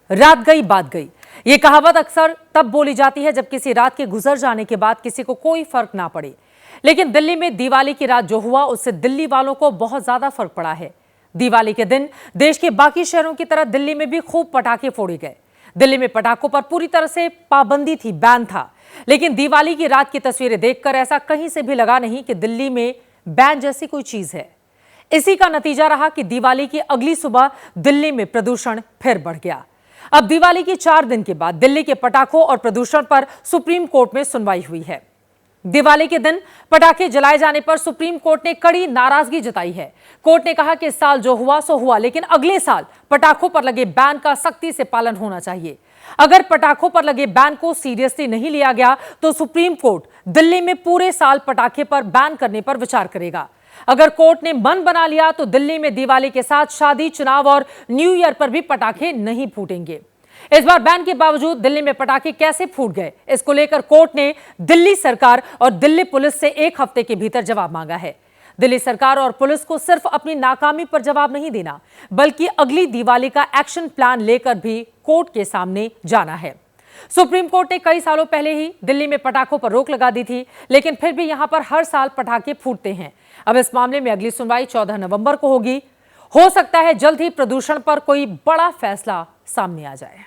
रात गई बात गई। ये कहावत अक्सर तब बोली जाती है जब किसी रात के गुजर जाने के बाद किसी को कोई फर्क ना पड़े, लेकिन दिल्ली में दिवाली की रात जो हुआ उससे दिल्ली वालों को बहुत ज्यादा फर्क पड़ा है। दिवाली के दिन देश के बाकी शहरों की तरह दिल्ली में भी खूब पटाखे फोड़े गए। दिल्ली में पटाखों पर पूरी तरह से पाबंदी थी, बैन था, लेकिन दिवाली की रात की तस्वीरें देखकर ऐसा कहीं से भी लगा नहीं कि दिल्ली में बैन जैसी कोई चीज है। इसी का नतीजा रहा कि दिवाली की अगली सुबह दिल्ली में प्रदूषण फिर बढ़ गया। अब दिवाली की 4 दिन के बाद दिल्ली के पटाखों और प्रदूषण पर सुप्रीम कोर्ट में सुनवाई हुई है। दिवाली के दिन पटाखे जलाए जाने पर सुप्रीम कोर्ट ने कड़ी नाराजगी जताई है। कोर्ट ने कहा कि इस साल जो हुआ सो हुआ, लेकिन अगले साल पटाखों पर लगे बैन का सख्ती से पालन होना चाहिए। अगर पटाखों पर लगे बैन को सीरियसली नहीं लिया गया तो सुप्रीम कोर्ट दिल्ली में पूरे साल पटाखे पर बैन करने पर विचार करेगा। अगर कोर्ट ने मन बना लिया तो दिल्ली में दिवाली के साथ शादी, चुनाव और न्यू ईयर पर भी पटाखे नहीं फूटेंगे। इस बार बैन के बावजूद दिल्ली में पटाखे कैसे फूट गए, इसको लेकर कोर्ट ने दिल्ली सरकार और दिल्ली पुलिस से 1 हफ्ते के भीतर जवाब मांगा है। दिल्ली सरकार और पुलिस को सिर्फ अपनी नाकामी पर जवाब नहीं देना, बल्कि अगली दिवाली का एक्शन प्लान लेकर भी कोर्ट के सामने जाना है। सुप्रीम कोर्ट ने कई सालों पहले ही दिल्ली में पटाखों पर रोक लगा दी थी, लेकिन फिर भी यहां पर हर साल पटाखे फूटते हैं। अब इस मामले में अगली सुनवाई 14 नवंबर को होगी। हो सकता है जल्द ही प्रदूषण पर कोई बड़ा फैसला सामने आ जाए।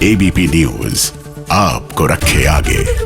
एबीपी न्यूज आपको रखे आगे।